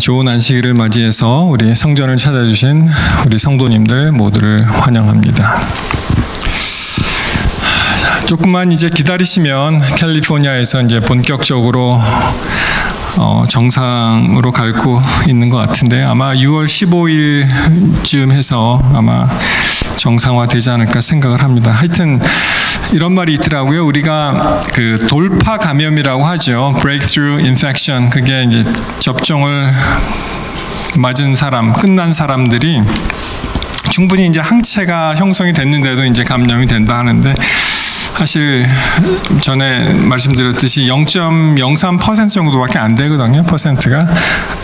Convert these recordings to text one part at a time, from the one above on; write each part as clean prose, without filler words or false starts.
좋은 안식일을 맞이해서 우리 성전을 찾아주신 우리 성도님들 모두를 환영합니다. 조금만 이제 기다리시면 캘리포니아에서 이제 본격적으로 정상으로 갈고 있는 것 같은데 아마 6월 15일쯤 해서 아마 정상화되지 않을까 생각을 합니다. 하여튼 이런 말이 있더라고요. 우리가 그 돌파 감염이라고 하죠. Breakthrough infection. 그게 이제 접종을 맞은 사람, 끝난 사람들이 충분히 이제 항체가 형성이 됐는데도 이제 감염이 된다 하는데 사실 전에 말씀드렸듯이 0.03% 정도밖에 안 되거든요. 퍼센트가.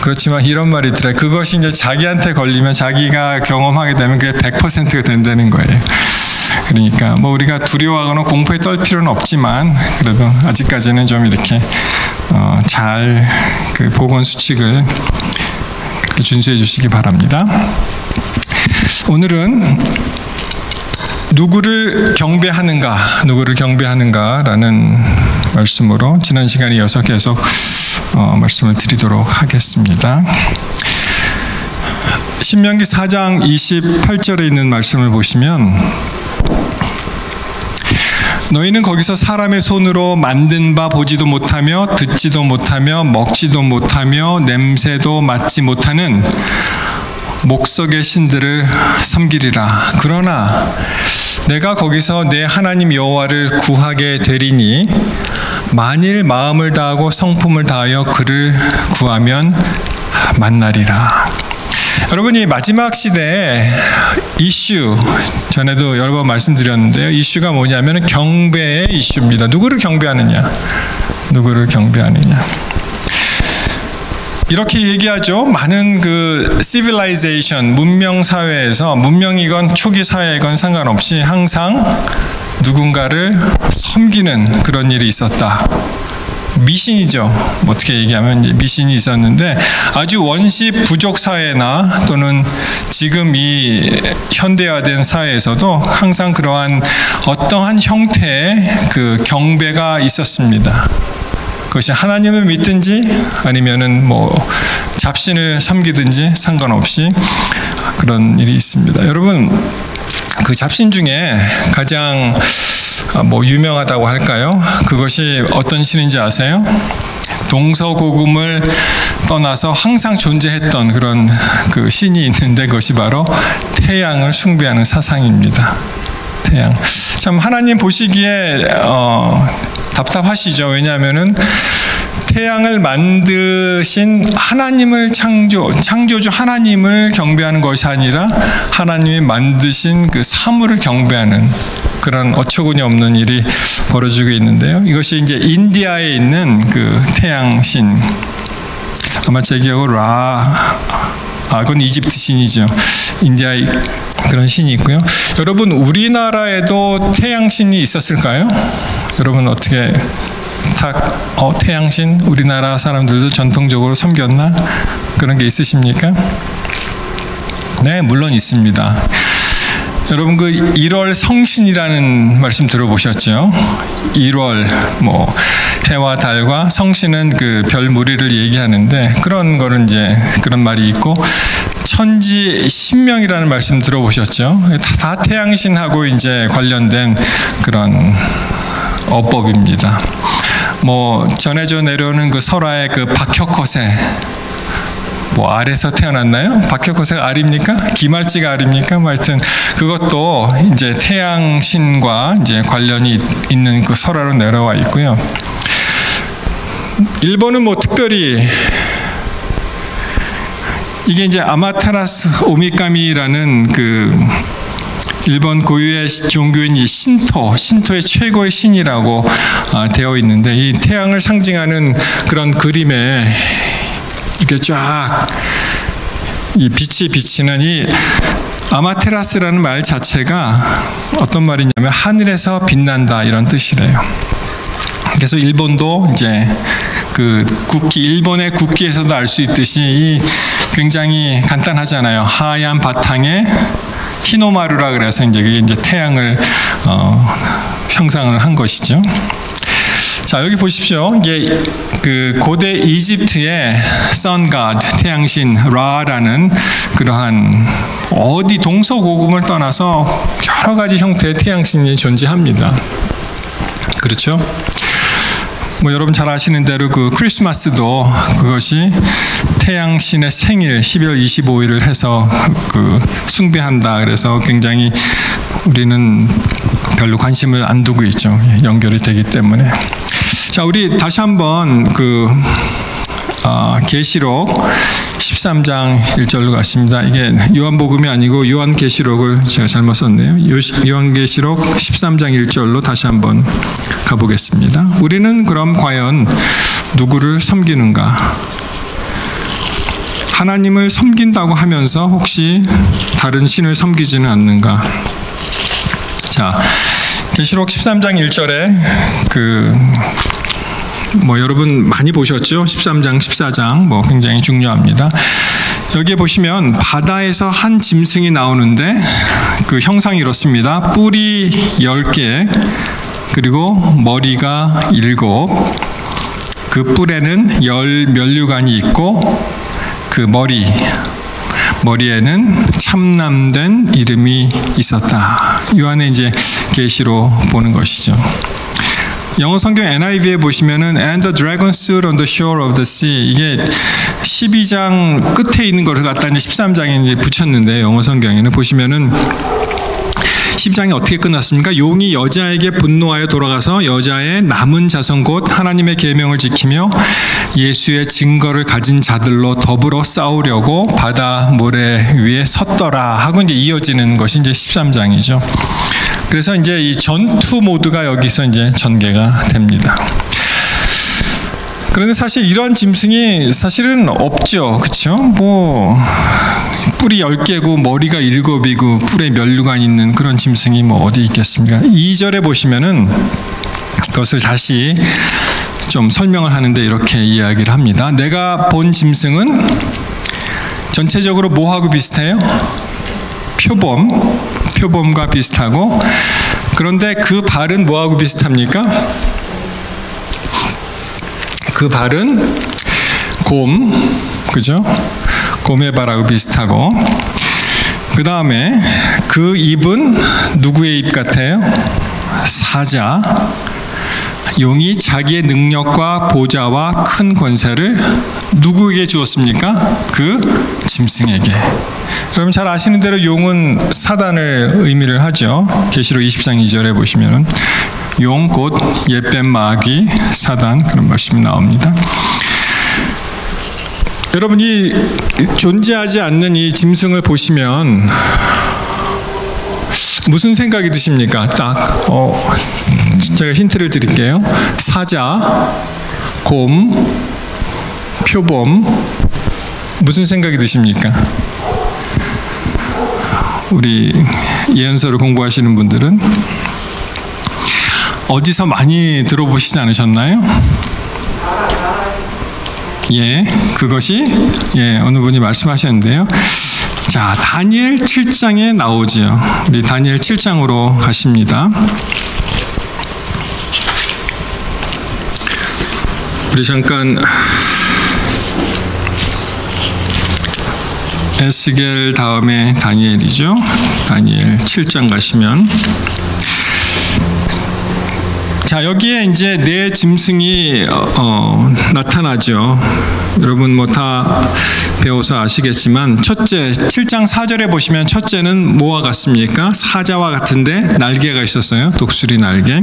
그렇지만 이런 말이 있더라고요. 그것이 이제 자기한테 걸리면 자기가 경험하게 되면 그게 100%가 된다는 거예요. 그러니까 뭐 우리가 두려워하거나 공포에 떨 필요는 없지만 그래도 아직까지는 좀 이렇게 잘 그 보건 수칙을 준수해 주시기 바랍니다. 오늘은 누구를 경배하는가라는 말씀으로 지난 시간에 이어서 계속 말씀을 드리도록 하겠습니다. 신명기 4장 28절에 있는 말씀을 보시면 너희는 거기서 사람의 손으로 만든 바 보지도 못하며 듣지도 못하며 먹지도 못하며 냄새도 맡지 못하는 목석의 신들을 섬기리라. 그러나 내가 거기서 내 하나님 여호와를 구하게 되리니 만일 마음을 다하고 성품을 다하여 그를 구하면 만나리라. 여러분이 마지막 시대에 이슈, 전에도 여러 번 말씀드렸는데요. 이슈가 뭐냐면 경배의 이슈입니다. 누구를 경배하느냐? 이렇게 얘기하죠. 많은 그 civilization, 문명 사회에서 문명이건 초기 사회이건 상관없이 항상 누군가를 섬기는 그런 일이 있었다. 미신이죠. 어떻게 얘기하면 미신이 있었는데 아주 원시 부족 사회나 또는 지금 이 현대화된 사회에서도 항상 그러한 어떠한 형태의 그 경배가 있었습니다. 그것이 하나님을 믿든지 아니면은 뭐 잡신을 섬기든지 상관없이 그런 일이 있습니다. 여러분 그 잡신 중에 가장 뭐 유명하다고 할까요? 그것이 어떤 신인지 아세요? 동서고금을 떠나서 항상 존재했던 그런 그 신이 있는데 그것이 바로 태양을 숭배하는 사상입니다. 태양. 참 하나님 보시기에 답답하시죠. 왜냐하면은 태양을 만드신 하나님을 창조주 하나님을 경배하는 것이 아니라 하나님이 만드신 그 사물을 경배하는 그런 어처구니 없는 일이 벌어지고 있는데요. 이것이 이제 인디아에 있는 그 태양신, 아마 제 기억으로 그건 이집트 신이죠. 인디아에 그런 신이 있고요. 여러분 우리나라에도 태양신이 있었을까요? 여러분 어떻게 태양신 우리나라 사람들도 전통적으로 섬겼나? 그런 게 있으십니까? 네, 물론 있습니다. 여러분 그 1월 성신이라는 말씀 들어보셨죠? 1월 뭐 해와 달과 성신은 그 별 무리를 얘기하는데 그런 거는 이제 그런 말이 있고 천지 신명이라는 말씀 들어보셨죠? 다 태양신하고 이제 관련된 그런 어법입니다. 뭐 전해져 내려오는 그 설화의 그 박혁거세 뭐 알에서 태어났나요? 박혁거세가 알입니까? 기말지가 알입니까? 뭐 하여튼 그것도 이제 태양신과 이제 관련이 있는 그 설화로 내려와 있고요. 일본은 뭐 특별히 이게 이제 아마테라스 오미카미라는 그 일본 고유의 종교인 이 신토의 최고의 신이라고 되어 있는데 이 태양을 상징하는 그런 그림에 이렇게 쫙 이 빛이 비치는 이 아마테라스라는 말 자체가 어떤 말이냐면 하늘에서 빛난다 이런 뜻이래요. 그래서 일본도 이제 그 일본의 국기에서도 알 수 있듯이 이 굉장히 간단하잖아요. 하얀 바탕에 히노마루라 그래서 이제 그게 이제 태양을 형상을 한 것이죠. 자, 여기 보십시오. 이게 그 고대 이집트의 Sun God, 태양신 라라는 그러한 어디 동서고금을 떠나서 여러 가지 형태의 태양신이 존재합니다. 그렇죠? 뭐 여러분 잘 아시는 대로 그 크리스마스도 그것이 태양신의 생일 12월 25일을 해서 그 숭배한다. 그래서 굉장히 우리는 별로 관심을 안 두고 있죠. 연결이 되기 때문에. 자, 우리 다시 한번 그 계시록 13장 1절로 갔습니다. 이게 요한복음이 아니고 요한계시록을 제가 잘못 썼네요. 요한계시록 13장 1절로 다시 한번 가보겠습니다. 우리는 그럼 과연 누구를 섬기는가? 하나님을 섬긴다고 하면서 혹시 다른 신을 섬기지는 않는가? 자, 계시록 13장 1절에 뭐 여러분 많이 보셨죠? 13장, 14장 뭐 굉장히 중요합니다. 여기에 보시면 바다에서 한 짐승이 나오는데 그 형상이 이렇습니다. 뿔이 10개, 그리고 머리가 7, 그 뿔에는 10면류관이 있고 그 머리에는 참남된 이름이 있었다. 이 안에 이제 계시로 보는 것이죠. 영어 성경 NIV에 보시면은 And the dragon stood on the shore of the sea. 이게 12장 끝에 있는 것을 갖다 이제 13장에 이제 붙였는데 영어 성경에는 보시면은 10장이 어떻게 끝났습니까? 용이 여자에게 분노하여 돌아가서 여자의 남은 자손 곧 하나님의 계명을 지키며 예수의 증거를 가진 자들로 더불어 싸우려고 바다 모래 위에 섰더라 하고 이제 이어지는 것이 이제 13장이죠. 그래서 이제 이 전투 모드가 여기서 이제 전개가 됩니다. 그런데 사실 이런 짐승이 사실은 없죠. 그렇죠? 뭐 뿔이 10개고 머리가 7이고 뿔에 면류관 있는 그런 짐승이 뭐 어디 있겠습니까? 2절에 보시면은 그것을 다시 좀 설명을 하는데 이렇게 이야기를 합니다. 내가 본 짐승은 전체적으로 뭐하고 비슷해요? 표범과 비슷하고, 그런데 그 발은 뭐하고 비슷합니까? 그 발은 그죠? 곰의 발하고 비슷하고, 그 다음에 그 입은 누구의 입 같아요? 사자. 용이 자기의 능력과 보좌와 큰 권세를 누구에게 주었습니까? 그 짐승에게. 여러분 잘 아시는 대로 용은 사단을 의미를 하죠. 계시록 20장 2절에 보시면 용 곧 옛뱀 마귀 사단 그런 말씀이 나옵니다. 여러분이 존재하지 않는 이 짐승을 보시면 무슨 생각이 드십니까? 딱 제가 힌트를 드릴게요. 사자, 곰, 표범, 무슨 생각이 드십니까? 우리 예언서를 공부하시는 분들은 어디서 많이 들어보시지 않으셨나요? 예, 그것이 어느 분이 말씀하셨는데요. 자, 다니엘 7장에 나오죠. 우리 다니엘 7장으로 가십니다. 우리 잠깐 에스겔 다음에 다니엘이죠. 다니엘 7장 가시면 자, 여기에 이제 네 짐승이 나타나죠. 여러분 뭐 다 배워서 아시겠지만 첫째 7장 4절에 보시면 첫째는 뭐와 같습니까? 사자와 같은데 날개가 있었어요. 독수리 날개.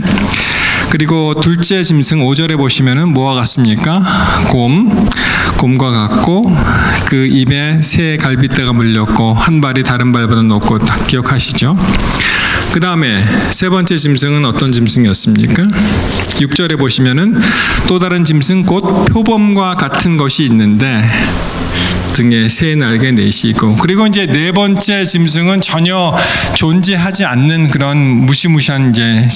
그리고 둘째 짐승 5절에 보시면은 뭐와 같습니까? 곰과 같고 그 입에 새 갈빗대가 물렸고 한 발이 다른 발보다 높고 다 기억하시죠? 그 다음에 세 번째 짐승은 어떤 짐승이었습니까? 6절에 보시면은 또 다른 짐승 곧 표범과 같은 것이 있는데 등에 새 날개 넷이 있고, 그리고 이제 네 번째 짐승은 전혀 존재하지 않는 그런 무시무시한 이제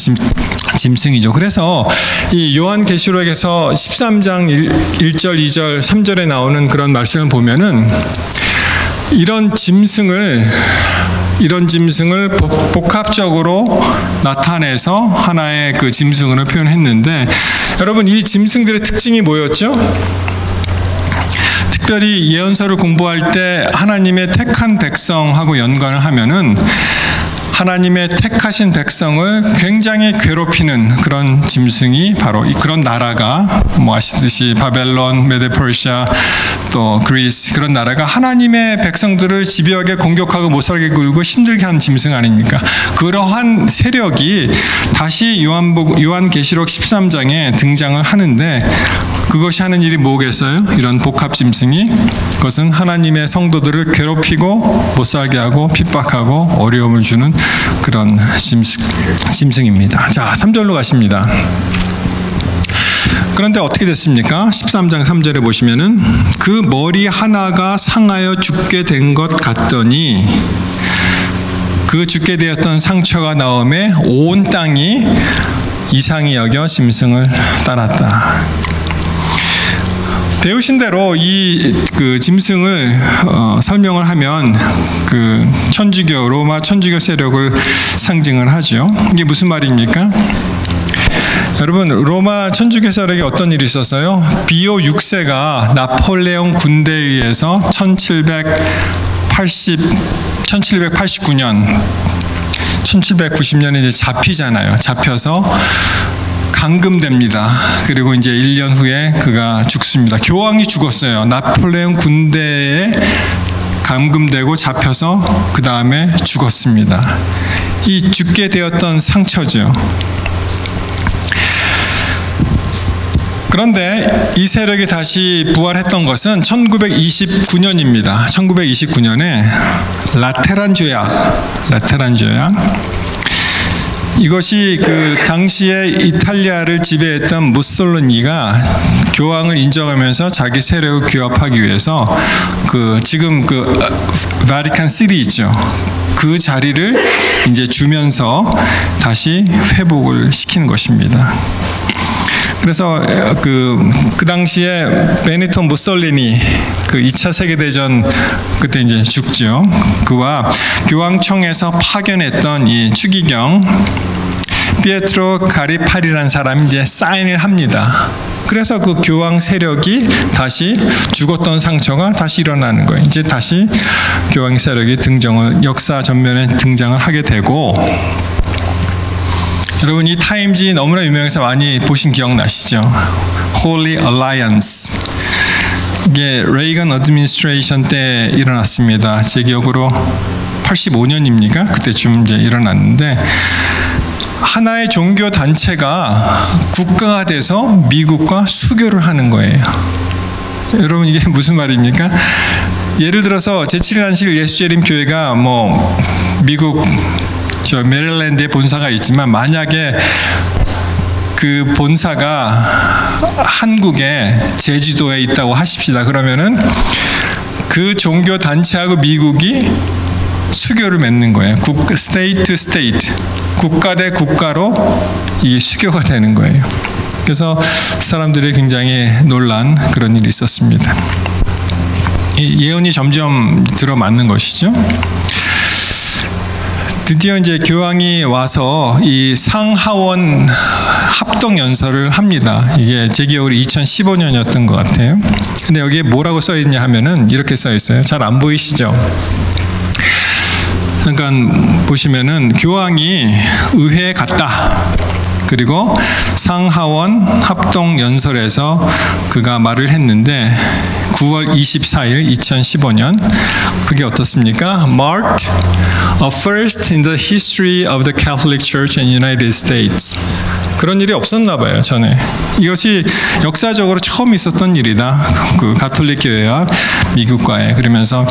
짐승이죠. 그래서 이 요한계시록에서 13장 1절, 2절, 3절에 나오는 그런 말씀을 보면은 이런 짐승을 복합적으로 나타내서 하나의 그 짐승으로 표현했는데, 여러분 이 짐승들의 특징이 뭐였죠? 특별히 예언서를 공부할 때 하나님의 택한 백성하고 연관을 하면은 하나님의 택하신 백성을 굉장히 괴롭히는 그런 짐승이 바로 그런 나라가 뭐 아시듯이 바벨론, 메데퍼시아, 또 그리스, 그런 나라가 하나님의 백성들을 집요하게 공격하고 못살게 굴고 힘들게 하는 짐승 아닙니까? 그러한 세력이 다시 요한계시록 13장에 등장을 하는데, 그것이 하는 일이 뭐겠어요? 이런 복합 짐승이, 그것은 하나님의 성도들을 괴롭히고 못살게 하고 핍박하고 어려움을 주는 그런 짐승입니다. 자, 3절로 가십니다. 그런데 어떻게 됐습니까? 13장 3절에 보시면은 그 머리 하나가 상하여 죽게 된 것 같더니 그 죽게 되었던 상처가 나오매 온 땅이 이상히 여겨 짐승을 따랐다. 배우신 대로 그 짐승을 설명을 하면 그 천주교, 로마 천주교 세력을 상징을 하죠. 이게 무슨 말입니까? 여러분, 로마 천주교 세력에 어떤 일이 있었어요? 비오 6세가 나폴레옹 군대에 의해서 1789년에 이제 잡히잖아요. 잡혀서 감금됩니다. 그리고 이제 1년 후에 그가 죽습니다. 교황이 죽었어요. 나폴레옹 군대에 감금되고 잡혀서 그 다음에 죽었습니다. 이 죽게 되었던 상처죠. 그런데 이 세력이 다시 부활했던 것은 1929년입니다. 1929년에 라테란 조약. 이것이 그 당시에 이탈리아를 지배했던 무솔리니가 교황을 인정하면서 자기 세력을 규합하기 위해서 지금 바티칸 시티 있죠. 그 자리를 이제 주면서 다시 회복을 시키는 것입니다. 그래서 그 당시에 베니토 무솔리니 그 2차 세계대전 그때 이제 죽죠. 그와 교황청에서 파견했던 이 추기경 피에트로 가리파리라는 사람이 이제 사인을 합니다. 그래서 그 교황 세력이 다시 죽었던 상처가 다시 일어나는 거예요. 이제 다시 교황 세력이 역사 전면에 등장을 하게 되고, 여러분 이 타임지 너무나 유명해서 많이 보신 기억나시죠? Holy Alliance. 이게 레이건 어드미니스트레이션 때 일어났습니다. 제 기억으로 85년입니까? 그때쯤 이제 일어났는데, 하나의 종교 단체가 국가가 돼서 미국과 수교를 하는 거예요. 여러분 이게 무슨 말입니까? 예를 들어서 제7일 예수재림 교회가 뭐 미국 메릴랜드에 본사가 있지만, 만약에 그 본사가 한국의 제주도에 있다고 하십시다. 그러면은 그 종교 단체하고 미국이 수교를 맺는 거예요. 스테이트 투 스테이트, 국가 대 국가로 이게 수교가 되는 거예요. 그래서 사람들이 굉장히 놀란 그런 일이 있었습니다. 이 예언이 점점 들어맞는 것이죠. 드디어 이제 교황이 와서 이 상하원 합동 연설을 합니다. 이게 제 기억으로 2015년이었던 것 같아요. 근데 여기에 뭐라고 써 있냐 하면은 이렇게 써 있어요. 잘 안 보이시죠? 잠깐 보시면은 교황이 의회에 갔다. 그리고 상하원 합동 연설에서 그가 말을 했는데 9월 24일 2015년 그게 어떻습니까? Marked a first in the history of the Catholic Church in United States. 그런 일이 없었나 봐요, 전에. 이것이 역사적으로 처음 있었던 일이다. 그 가톨릭 교회와 미국과의. 그러면서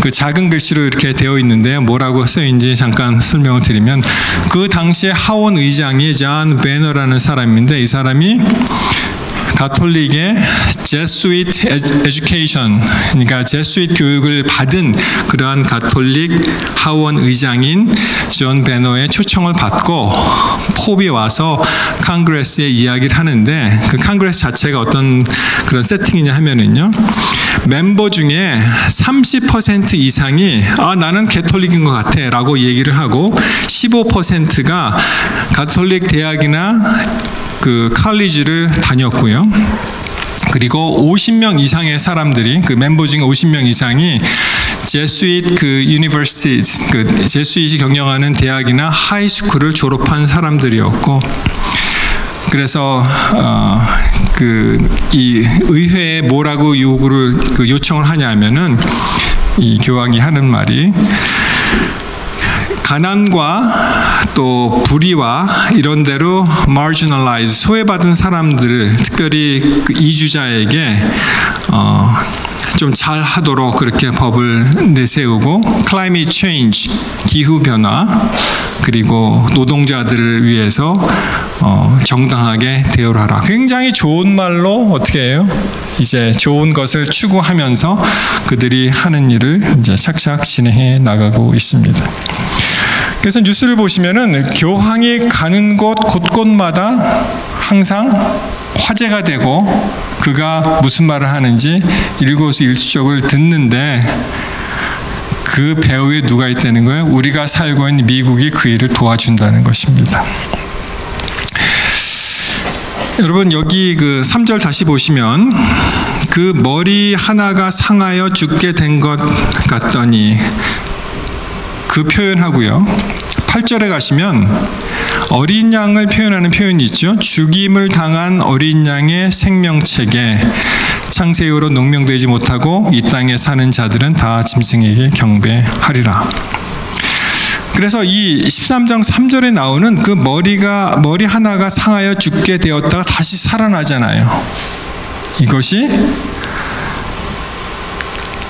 그 작은 글씨로 이렇게 되어 있는데요. 뭐라고 쓰여있는지 잠깐 설명을 드리면, 그 당시에 하원 의장이 존 베너라는 사람인데, 이 사람이 가톨릭의 제수이트 에듀케이션, 그러니까 제수이트 교육을 받은 그러한 가톨릭 하원 의장인 존 베너의 초청을 받고 pop이 와서 콩그레스에 이야기를 하는데, 그 콩그레스 자체가 어떤 그런 세팅이냐 하면은요, 멤버 중에 30% 이상이 나는 가톨릭인 것 같아 라고 얘기를 하고 15%가 가톨릭 대학이나 그 칼리지를 다녔고요. 그리고 50명 이상의 사람들이, 그 멤버 중에 50명 이상이 제수잇 그 유니버시티, 그 제수잇이 경영하는 대학이나 하이스쿨을 졸업한 사람들이었고, 그래서 이 의회에 뭐라고 요청을 하냐면은 이 교황이 하는 말이 가난과 또 불의와 이런 데로 marginalize, 소외받은 사람들을, 특별히 그 이주자에게 좀 잘하도록 그렇게 법을 내세우고, climate change, 기후변화, 그리고 노동자들을 위해서 정당하게 대우를 하라. 굉장히 좋은 말로 어떻게 해요? 이제 좋은 것을 추구하면서 그들이 하는 일을 이제 착착 진행해 나가고 있습니다. 그래서 뉴스를 보시면은 교황이 가는 곳 곳곳마다 항상 화제가 되고, 그가 무슨 말을 하는지 일거수일투족을 듣는데, 그 배후에 누가 있다는 거예요? 우리가 살고 있는 미국이 그 일을 도와준다는 것입니다. 여러분, 여기 그 3절 다시 보시면 그 머리 하나가 상하여 죽게 된 것 같더니, 그 표현하고요. 8절에 가시면 어린 양을 표현하는 표현이 있죠. 죽임을 당한 어린 양의 생명책에 창세 이후로 농명되지 못하고 이 땅에 사는 자들은 다 짐승에게 경배하리라. 그래서 이 13장 3절에 나오는 그 머리 하나가 상하여 죽게 되었다가 다시 살아나잖아요. 이것이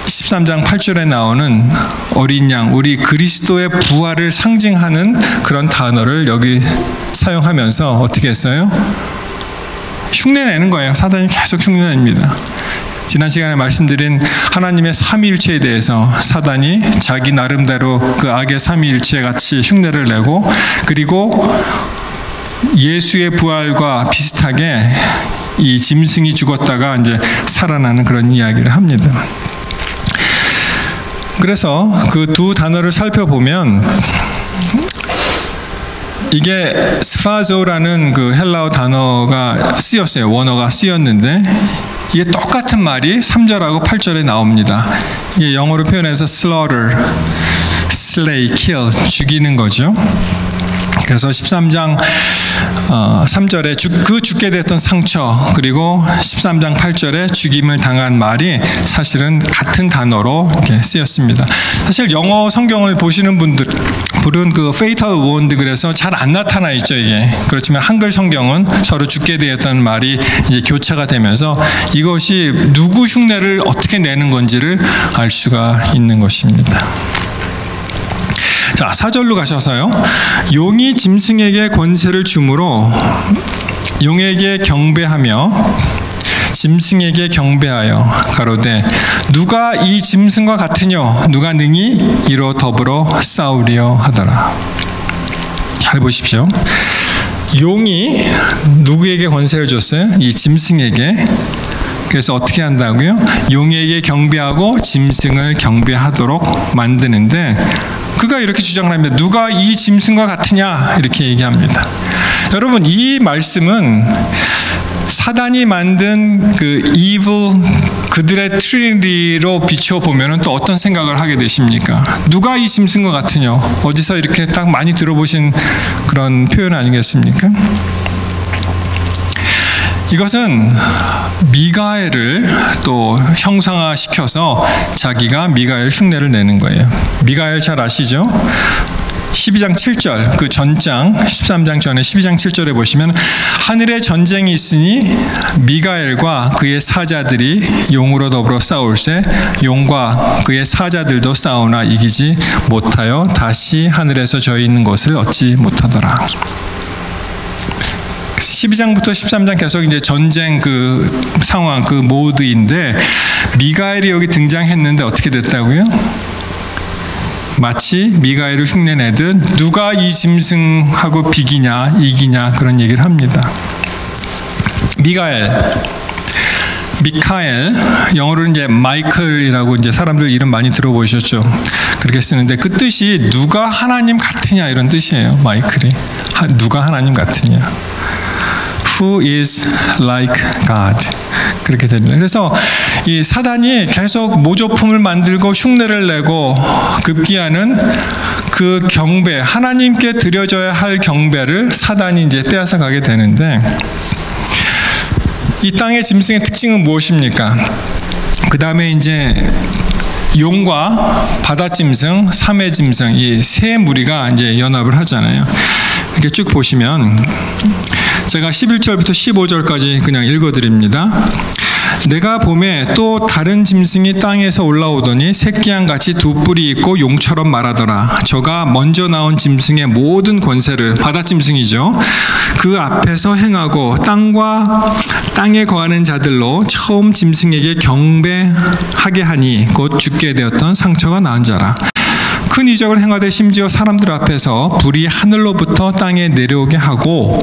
13장 8절에 나오는 어린 양, 우리 그리스도의 부활을 상징하는 그런 단어를 여기 사용하면서 어떻게 했어요? 흉내내는 거예요. 사단이 계속 흉내냅니다. 지난 시간에 말씀드린 하나님의 삼위일체에 대해서 사단이 자기 나름대로 그 악의 삼위일체 같이 흉내를 내고, 그리고 예수의 부활과 비슷하게 이 짐승이 죽었다가 이제 살아나는 그런 이야기를 합니다. 그래서 그 두 단어를 살펴보면 이게 스파조라는 그 헬라어 단어가 쓰였어요. 원어가 쓰였는데 이게 똑같은 말이 3절하고 8절에 나옵니다. 이게 영어로 표현해서 slaughter, slay, kill, 죽이는 거죠. 그래서 13장 3절에 그 죽게 됐던 상처, 그리고 13장 8절에 죽임을 당한 말이 사실은 같은 단어로 이렇게 쓰였습니다. 사실 영어 성경을 보시는 분들은 그 fatal wound, 그래서 잘 안 나타나 있죠, 이게. 그렇지만 한글 성경은 서로 죽게 되었다는 말이 이제 교차가 되면서 이것이 누구 흉내를 어떻게 내는 건지를 알 수가 있는 것입니다. 자, 4절로 가셔서요. 용이 짐승에게 권세를 주므로 용에게 경배하며 짐승에게 경배하여 가로되 누가 이 짐승과 같으뇨 누가 능히 이로 더불어 싸우려 하더라. 잘 보십시오. 용이 누구에게 권세를 줬어요? 이 짐승에게. 그래서 어떻게 한다고요? 용에게 경배하고 짐승을 경배하도록 만드는데, 그가 이렇게 주장을 합니다. 누가 이 짐승과 같으냐? 이렇게 얘기합니다. 여러분, 이 말씀은 사단이 만든 그 evil, 그들의 트리니티로 비춰보면 또 어떤 생각을 하게 되십니까? 누가 이 짐승과 같으냐? 어디서 이렇게 딱 많이 들어보신 그런 표현 아니겠습니까? 이것은 미가엘을 또 형상화시켜서 자기가 미가엘 흉내를 내는 거예요. 미가엘 잘 아시죠? 12장 7절, 그 전장 13장 전에 12장 7절에 보시면 하늘에 전쟁이 있으니 미가엘과 그의 사자들이 용으로 더불어 싸울세 용과 그의 사자들도 싸우나 이기지 못하여 다시 하늘에서 저 있는 것을 얻지 못하더라. 12장부터 13장 계속 이제 전쟁 그 상황, 그 모드인데 미가엘이 여기 등장했는데 어떻게 됐다고요? 마치 미가엘을 흉내내듯 누가 이 짐승하고 비기냐, 이기냐 그런 얘기를 합니다. 미카엘, 영어로는 이제 마이클이라고 이제 사람들 이름 많이 들어보셨죠? 그렇게 쓰는데 그 뜻이 누가 하나님 같으냐 이런 뜻이에요. 마이클이 누가 하나님 같으냐. Who is like God? 그렇게 됩니다. 그래서 이 사단이 계속 모조품을 만들고 흉내를 내고 급기야는 그 경배, 하나님께 드려져야 할 경배를 사단이 이제 빼앗아 가게 되는데, 이 땅의 짐승의 특징은 무엇입니까? 그 다음에 이제 용과 바다 짐승, 삼해 짐승, 이 세 무리가 이제 연합을 하잖아요. 이렇게 쭉 보시면 제가 11절부터 15절까지 그냥 읽어드립니다. 내가 봄에 또 다른 짐승이 땅에서 올라오더니 새끼양같이 두 뿔이 있고 용처럼 말하더라. 저가 먼저 나온 짐승의 모든 권세를, 바다 짐승이죠, 그 앞에서 행하고 땅과 땅에 거하는 자들로 처음 짐승에게 경배하게 하니 곧 죽게 되었던 상처가 나은 자라. 큰 이적을 행하되 심지어 사람들 앞에서 불이 하늘로부터 땅에 내려오게 하고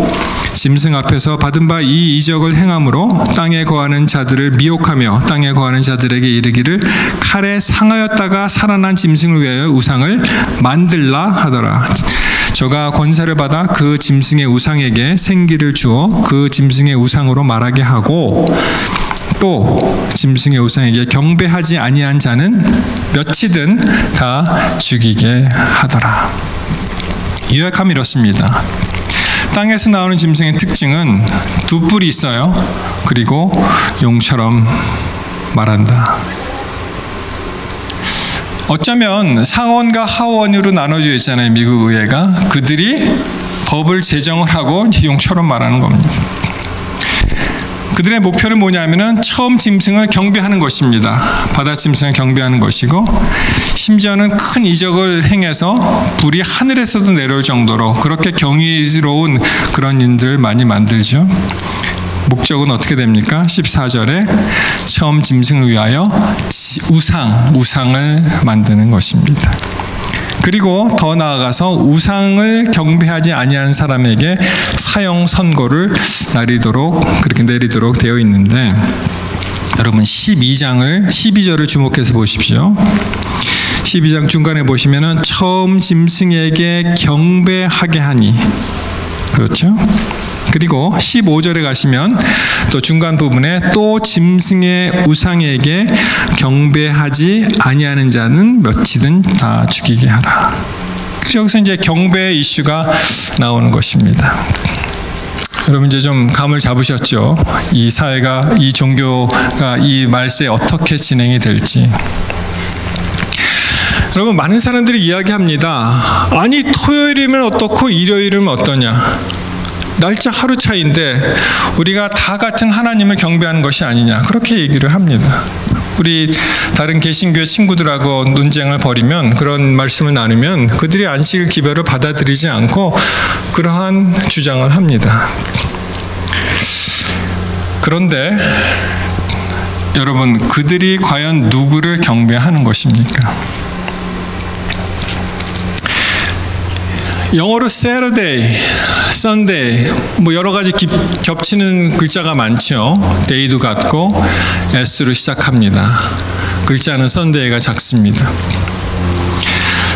짐승 앞에서 받은 바 이 이적을 행함으로 땅에 거하는 자들을 미혹하며 땅에 거하는 자들에게 이르기를 칼에 상하였다가 살아난 짐승을 위하여 우상을 만들라 하더라. 저가 권세를 받아 그 짐승의 우상에게 생기를 주어 그 짐승의 우상으로 말하게 하고 또 짐승의 우상에게 경배하지 아니한 자는 몇이든 다 죽이게 하더라. 요약하면 이렇습니다. 땅에서 나오는 짐승의 특징은 두 뿔이 있어요. 그리고 용처럼 말한다. 어쩌면 상원과 하원으로 나눠져 있잖아요. 미국 의회가. 그들이 법을 제정을 하고 용처럼 말하는 겁니다. 그들의 목표는 뭐냐면은 처음 짐승을 경배하는 것입니다. 바다 짐승을 경배하는 것이고, 심지어는 큰 이적을 행해서 불이 하늘에서도 내려올 정도로 그렇게 경이로운 그런 일들 많이 만들죠. 목적은 어떻게 됩니까? 14절에 처음 짐승을 위하여 우상을 만드는 것입니다. 그리고 더 나아가서 우상을 경배하지 아니하는 사람에게 사형 선고를 그렇게 내리도록 되어 있는데, 여러분 12절을 주목해서 보십시오. 12장 중간에 보시면은 처음 짐승에게 경배하게 하니, 그렇죠? 그리고 15절에 가시면 또 중간 부분에 또 짐승의 우상에게 경배하지 아니하는 자는 몇이든 다 죽이게 하라. 여기서 이제 경배의 이슈가 나오는 것입니다. 여러분 이제 좀 감을 잡으셨죠? 이 사회가, 이 종교가 이 말세에 어떻게 진행이 될지. 여러분 많은 사람들이 이야기합니다. 아니 토요일이면 어떻고 일요일이면 어떠냐? 날짜 하루 차이인데 우리가 다 같은 하나님을 경배하는 것이 아니냐, 그렇게 얘기를 합니다. 우리 다른 개신교회 친구들하고 논쟁을 벌이면, 그런 말씀을 나누면 그들이 안식 기별을 받아들이지 않고 그러한 주장을 합니다. 그런데 여러분, 그들이 과연 누구를 경배하는 것입니까? 영어로 Saturday, Sunday, 뭐 여러 가지 겹치는 글자가 많죠. day도 같고 s로 시작합니다. 글자는 Sunday가 작습니다.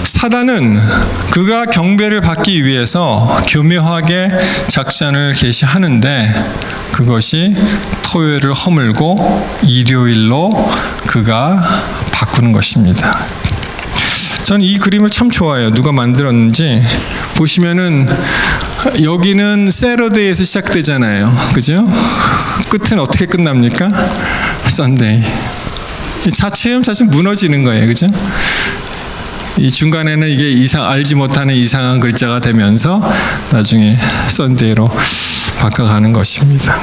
사단은 그가 경배를 받기 위해서 교묘하게 작전을 개시하는데, 그것이 토요일을 허물고 일요일로 그가 바꾸는 것입니다. 저는 이 그림을 참 좋아해요. 누가 만들었는지 보시면은 여기는 세러데이에서 시작되잖아요. 그죠? 끝은 어떻게 끝납니까? 썬데이. 차츰차츰 무너지는 거예요. 그죠? 이 중간에는 이게 알지 못하는 이상한 글자가 되면서 나중에 썬데이로 바꿔가는 것입니다.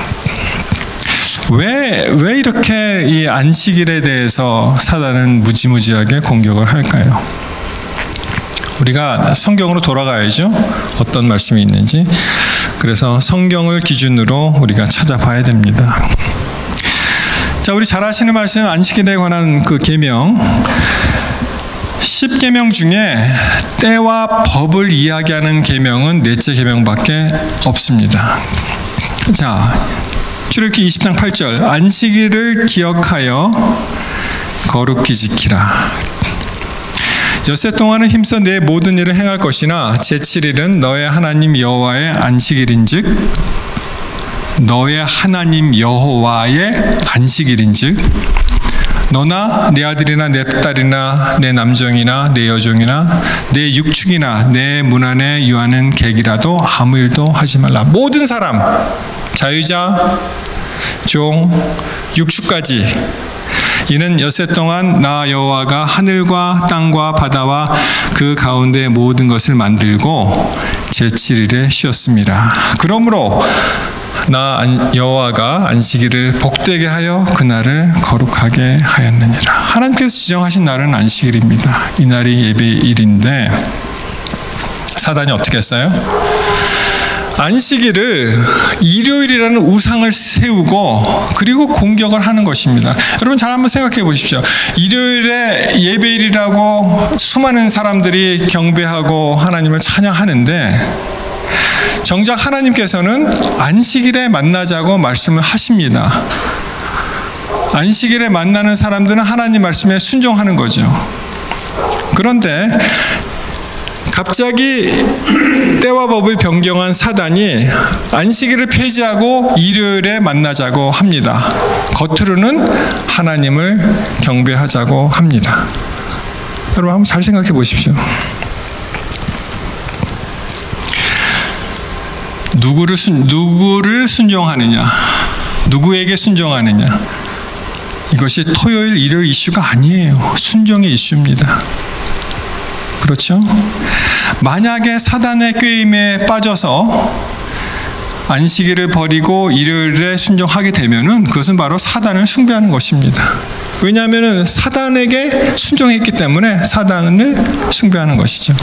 왜 이렇게 이 안식일에 대해서 사단은 무지무지하게 공격을 할까요? 우리가 성경으로 돌아가야죠. 어떤 말씀이 있는지. 그래서 성경을 기준으로 우리가 찾아봐야 됩니다. 자, 우리 잘 아시는 말씀, 안식일에 관한 그 계명, 10계명 중에 때와 법을 이야기하는 계명은 넷째 계명밖에 없습니다. 자, 출애굽기 20장 8절 안식일을 기억하여 거룩히 지키라. 엿새 동안은 힘써 내 모든 일을 행할 것이나 제7일은 너의 하나님 여호와의 안식일인즉 너의 하나님 여호와의 안식일인즉 너나 내 아들이나 내 딸이나 내 남종이나 내 여종이나 내 육축이나 내 문 안에 유하는 객이라도 아무 일도 하지 말라. 모든 사람, 자유자, 종, 육축까지 이는 엿새 동안 나 여호와가 하늘과 땅과 바다와 그 가운데 모든 것을 만들고 제7일에 쉬었습니다. 그러므로 나 여호와가 안식일을 복되게 하여 그날을 거룩하게 하였느니라. 하나님께서 지정하신 날은 안식일입니다. 이 날이 예배일인데 사단이 어떻게 했어요? 안식일을 일요일이라는 우상을 세우고 그리고 공격을 하는 것입니다. 여러분 잘 한번 생각해 보십시오. 일요일에 예배일이라고 수많은 사람들이 경배하고 하나님을 찬양하는데 정작 하나님께서는 안식일에 만나자고 말씀을 하십니다. 안식일에 만나는 사람들은 하나님 말씀에 순종하는 거죠. 그런데 갑자기 때와 법을 변경한 사단이 안식일을 폐지하고 일요일에 만나자고 합니다. 겉으로는 하나님을 경배하자고 합니다. 여러분 한번 잘 생각해 보십시오. 누구를 순종하느냐, 누구에게 순종하느냐, 이것이 토요일, 일요일 이슈가 아니에요. 순종의 이슈입니다. 그렇죠? 만약에 사단의 꾀임에 빠져서 안식일을 버리고 일요일에 순종하게 되면은 그것은 바로 사단을 숭배하는 것입니다. 왜냐하면 사단에게 순종했기 때문에 사단을 숭배하는 것이죠.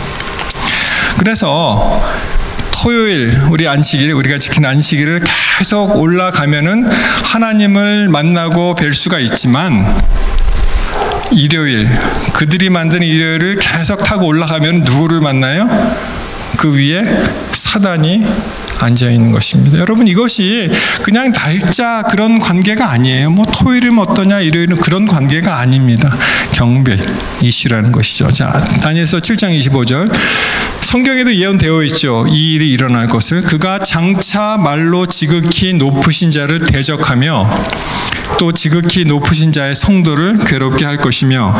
그래서 토요일, 우리 안식일, 우리가 지킨 안식일을 계속 올라가면은 하나님을 만나고 뵐 수가 있지만 일요일, 그들이 만든 일요일을 계속 타고 올라가면 누구를 만나요? 그 위에 사단이 앉아 있는 것입니다. 여러분 이것이 그냥 날짜 그런 관계가 아니에요. 뭐 토요일은 어떠냐, 일요일은 그런 관계가 아닙니다. 경배 이슈라는 것이죠. 자, 다니엘서 7장 25절 성경에도 예언되어 있죠. 이 일이 일어날 것을 그가 장차 말로 지극히 높으신 자를 대적하며 또 지극히 높으신 자의 성도를 괴롭게 할 것이며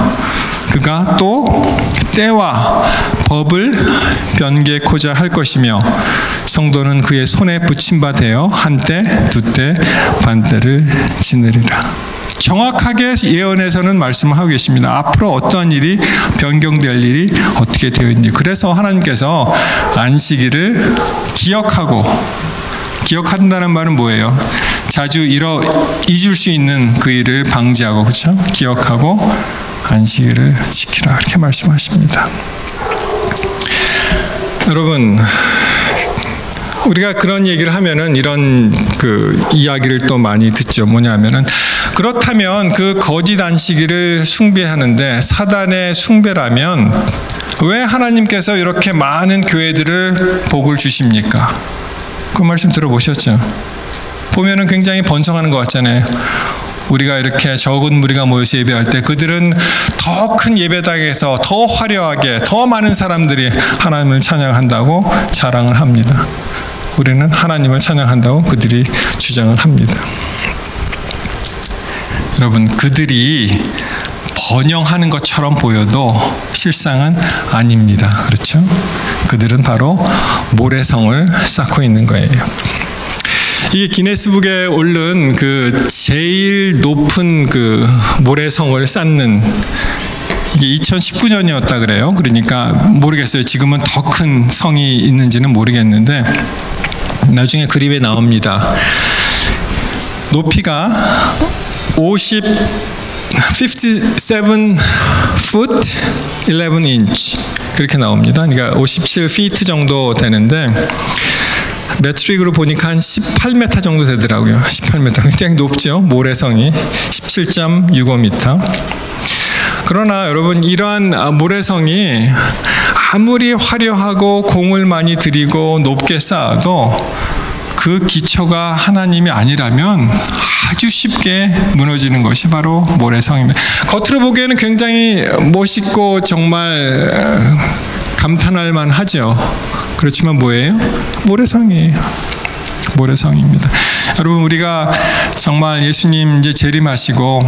그가 또 때와 법을 변개코자 할 것이며 성도는 그의 손에 붙임 바 되어 한때 두때 반때를 지느리라. 정확하게 예언에서는 말씀하고 계십니다. 앞으로 어떠한 일이 변경될 일이 어떻게 되어 있는지. 그래서 하나님께서 안식일을 기억한다는 말은 뭐예요? 자주 잊을 수 있는 그 일을 방지하고, 그렇죠? 기억하고 안식일을 지키라, 이렇게 말씀하십니다. 여러분, 우리가 그런 얘기를 하면은 이런 그 이야기를 또 많이 듣죠. 뭐냐면은 그렇다면 그 거짓 안식일을 숭배하는데 사단의 숭배라면 왜 하나님께서 이렇게 많은 교회들을 복을 주십니까? 그 말씀 들어보셨죠? 보면은 굉장히 번성하는 것 같잖아요. 우리가 이렇게 적은 무리가 모여서 예배할 때 그들은 더 큰 예배당에서 더 화려하게 더 많은 사람들이 하나님을 찬양한다고 자랑을 합니다. 우리는 하나님을 찬양한다고 그들이 주장을 합니다. 여러분, 그들이 번영하는 것처럼 보여도 실상은 아닙니다. 그렇죠? 그들은 바로 모래성을 쌓고 있는 거예요. 이게 기네스북에 오른 그 제일 높은 그 모래성을 쌓는 이게 2019년이었다 그래요. 그러니까 모르겠어요. 지금은 더 큰 성이 있는지는 모르겠는데 나중에 그림에 나옵니다. 높이가 57 foot 11 inch 그렇게 나옵니다. 그러니까 57feet 정도 되는데 매트릭으로 보니까 한 18m 정도 되더라고요. 18m 굉장히 높죠. 모래성이 17.65m. 그러나 여러분, 이러한 모래성이 아무리 화려하고 공을 많이 들이고 높게 쌓아도 그 기초가 하나님이 아니라면 아주 쉽게 무너지는 것이 바로 모래성입니다. 겉으로 보기에는 굉장히 멋있고 정말 감탄할 만하죠. 그렇지만 뭐예요? 모래성이에요. 모래성입니다. 여러분, 우리가 정말 예수님 이제 재림하시고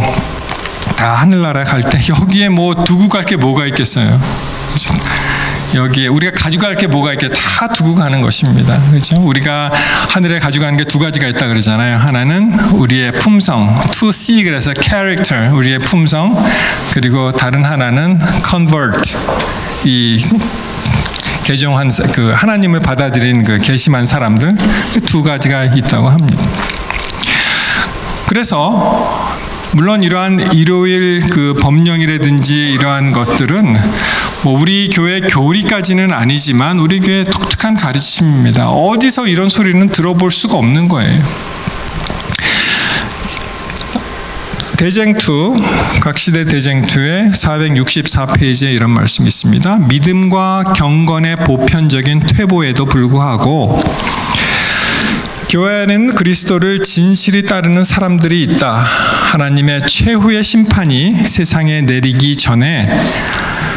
다 하늘나라 갈 때 여기에 뭐 두고 갈 게 뭐가 있겠어요? 여기에 우리가 가져갈 게 뭐가 있게 다 두고 가는 것입니다. 그렇죠? 우리가 하늘에 가져가는 게 두 가지가 있다 그러잖아요. 하나는 우리의 품성, to see, 그래서 character, 우리의 품성, 그리고 다른 하나는 convert, 이 개종한 그 하나님을 받아들인 그 개심한 사람들, 두 가지가 있다고 합니다. 그래서 물론 이러한 일요일 그 법령이라든지 이러한 것들은 뭐 우리 교회 교리까지는 아니지만 우리 교회 독특한 가르침입니다. 어디서 이런 소리는 들어볼 수가 없는 거예요. 대쟁투, 각시대 대쟁투의 464페이지에 이런 말씀이 있습니다. 믿음과 경건의 보편적인 퇴보에도 불구하고 교회 안에는 그리스도를 진실히 따르는 사람들이 있다. 하나님의 최후의 심판이 세상에 내리기 전에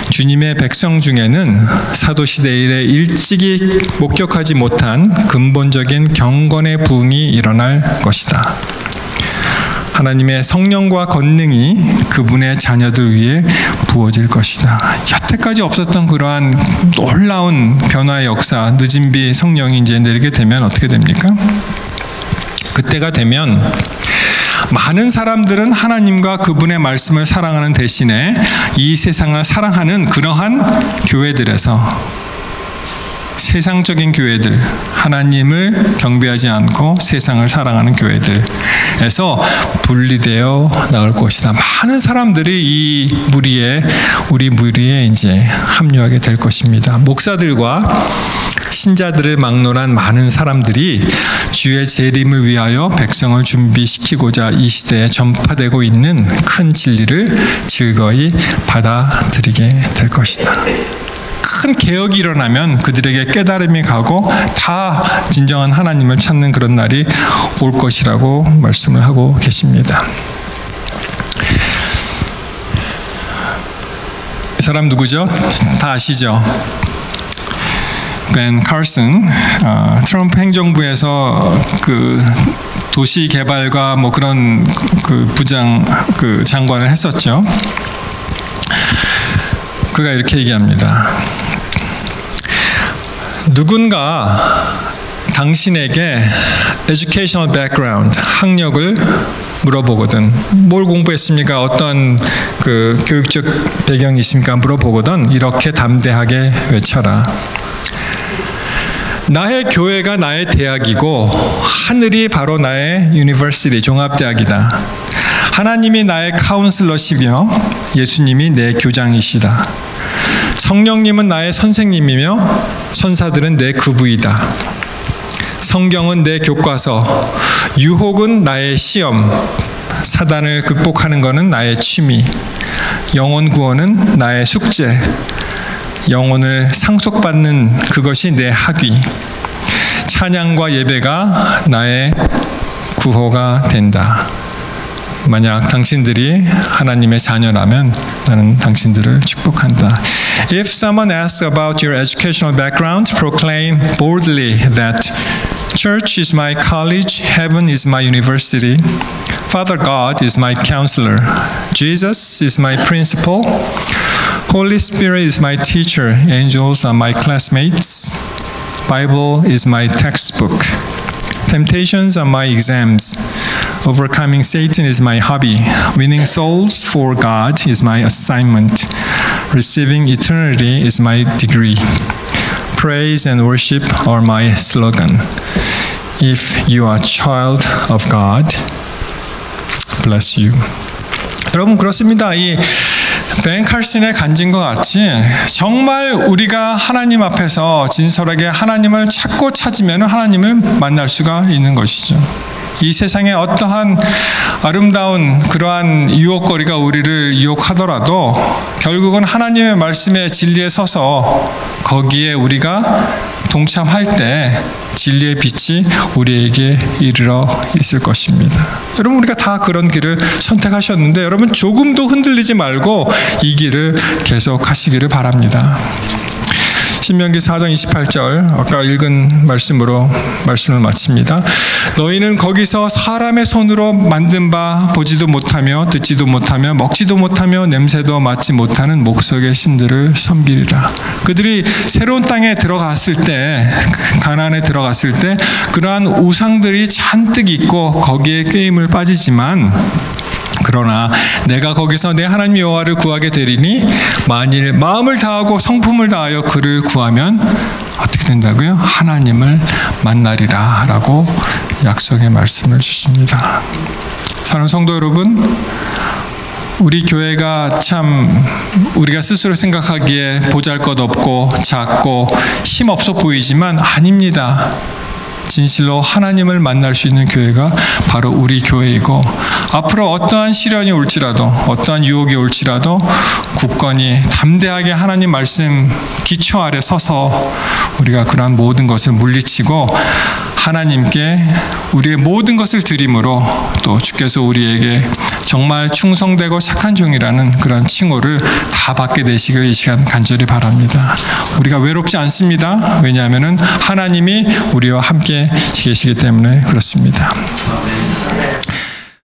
주님의 백성 중에는 사도시대 이래 일찍이 목격하지 못한 근본적인 경건의 부흥이 일어날 것이다. 하나님의 성령과 권능이 그분의 자녀들 위해 부어질 것이다. 여태까지 없었던 그러한 놀라운 변화의 역사, 늦은 비 성령이 이제 내리게 되면 어떻게 됩니까? 그때가 되면 많은 사람들은 하나님과 그분의 말씀을 사랑하는 대신에 이 세상을 사랑하는 그러한 교회들에서, 세상적인 교회들, 하나님을 경배하지 않고 세상을 사랑하는 교회들에서 분리되어 나올 것이다. 많은 사람들이 이 무리에, 우리 무리에 이제 합류하게 될 것입니다. 목사들과 신자들을 막론한 많은 사람들이 주의 재림을 위하여 백성을 준비시키고자 이 시대에 전파되고 있는 큰 진리를 즐거이 받아들이게 될 것이다. 큰 개혁이 일어나면 그들에게 깨달음이 가고 다 진정한 하나님을 찾는 그런 날이 올 것이라고 말씀을 하고 계십니다. 이 사람 누구죠? 다 아시죠? 벤 칼슨, 트럼프 행정부에서 그 도시 개발과 뭐 그런 그 그 장관을 했었죠. 그가 이렇게 얘기합니다. 누군가 당신에게 educational background, 학력을 물어보거든, 뭘 공부했습니까? 어떤 그 교육적 배경이 있습니까? 물어보거든 이렇게 담대하게 외쳐라. 나의 교회가 나의 대학이고 하늘이 바로 나의 유니버시티, 종합대학이다. 하나님이 나의 카운슬러시며 예수님이 내 교장이시다. 성령님은 나의 선생님이며 천사들은 내 구부이다. 성경은 내 교과서, 유혹은 나의 시험, 사단을 극복하는 것은 나의 취미, 영혼 구원은 나의 숙제, 영혼을 상속받는 그것이 내 학위, 찬양과 예배가 나의 구호가 된다. 만약 당신들이 하나님의 자녀라면 나는 당신들을 축복한다. If someone asks about your educational background, proclaim boldly that church is my college, heaven is my university, Father God is my counselor, Jesus is my principal, Holy Spirit is my teacher, angels are my classmates, Bible is my textbook, temptations are my exams, overcoming Satan is my hobby, winning souls for God is my assignment, receiving eternity is my degree, praise and worship are my slogan. If you are a child of God, bless you. 여러분, 그렇습니다. 이 벤 칼슨의 간증과 같이 정말 우리가 하나님 앞에서 진솔하게 하나님을 찾고 찾으면 하나님을 만날 수가 있는 것이죠. 이 세상에 어떠한 아름다운 그러한 유혹거리가 우리를 유혹하더라도 결국은 하나님의 말씀의 진리에 서서 거기에 우리가 동참할 때 진리의 빛이 우리에게 이르러 있을 것입니다. 여러분, 우리가 다 그런 길을 선택하셨는데 여러분 조금도 흔들리지 말고 이 길을 계속 하시기를 바랍니다. 신명기 4장 28절 아까 읽은 말씀으로 말씀을 마칩니다. 너희는 거기서 사람의 손으로 만든 바 보지도 못하며 듣지도 못하며 먹지도 못하며 냄새도 맡지 못하는 목석의 신들을 섬기리라. 그들이 새로운 땅에 들어갔을 때, 가나안에 들어갔을 때 그러한 우상들이 잔뜩 있고 거기에 꾀임을 빠지지만, 그러나 내가 거기서 내 하나님 여호와를 구하게 되리니 만일 마음을 다하고 성품을 다하여 그를 구하면 어떻게 된다고요? 하나님을 만나리라 라고 약속의 말씀을 주십니다. 사랑하는 성도 여러분, 우리 교회가 참 우리가 스스로 생각하기에 보잘것없고 작고 힘없어 보이지만 아닙니다. 진실로 하나님을 만날 수 있는 교회가 바로 우리 교회이고, 앞으로 어떠한 시련이 올지라도 어떠한 유혹이 올지라도 굳건히 담대하게 하나님 말씀 기초 아래 서서 우리가 그러한 모든 것을 물리치고 하나님께 우리의 모든 것을 드림으로 또 주께서 우리에게 정말 충성되고 착한 종이라는 그런 칭호를 다 받게 되시길 이 시간 간절히 바랍니다. 우리가 외롭지 않습니다. 왜냐하면 하나님이 우리와 함께 계시기 때문에 그렇습니다.